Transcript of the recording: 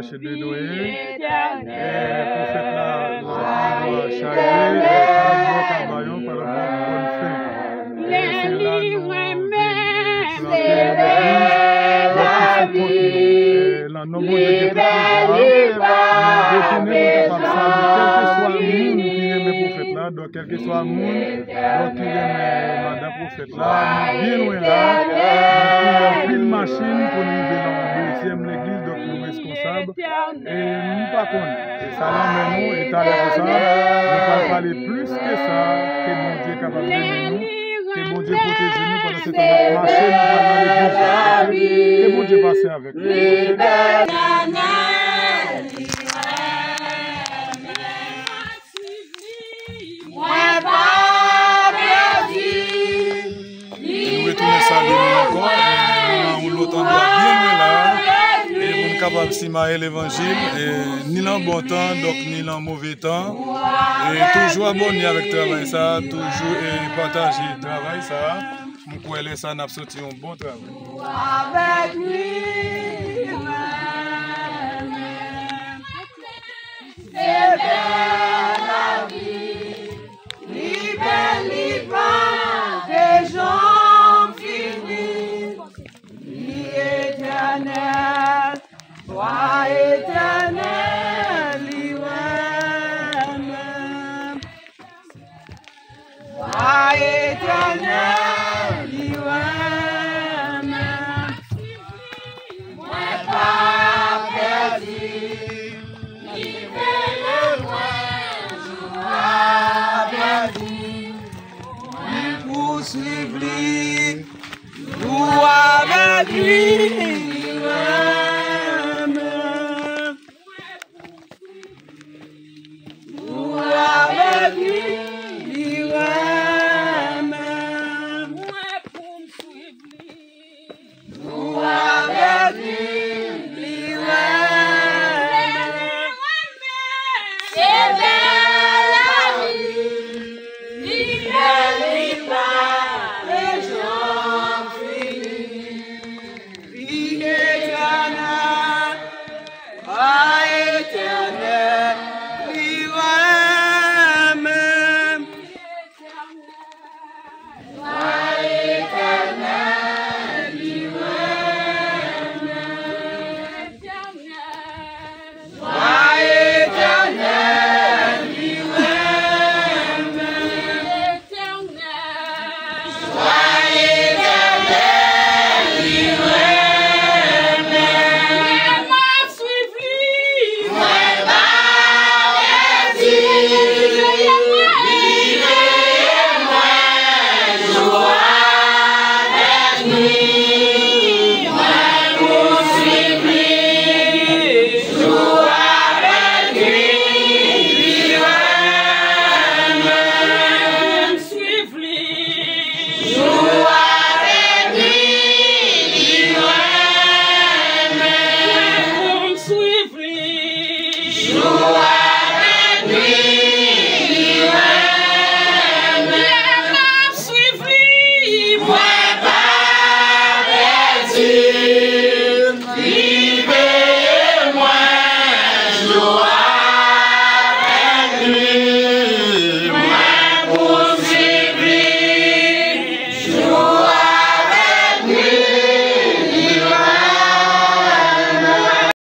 marché de Noé. Et prophète là, doit charger par rapport à Cabayon, par rapport à bonne fin. Et c'est là nous la nombre de donc quel que soit le monde qui remet madame prophète là, nous bien loin là, nous pile machine pour nous arriver dans la deuxième l'église, donc nous responsables et nous pas contre. Et ça l'emmène nous et t'as l'air ça, nous pas parler plus que ça, que mon Dieu est capable de nous. Que mon Dieu protège nous pendant ce temps de marcher dans l'église. Que mon Dieu passe avec nous. Nous retournons ça encore. Nous l'autre endroit bien loin là. Et nous sommes capables de simailler l'évangile. Ni dans bon temps, donc ni dans mauvais temps. Et toujours abonner avec le travail ça, toujours partager le travail ça. Nous croyons que ça n'a sorti un bon travail. Avec lui, c'est belle la vie, ni belle ni pas, des gens finis, ni éternel, toi éternel. Éternel, lui-même, moi pas perdu, ni le loin, je perdu, ni poursuivre, nous avec lui.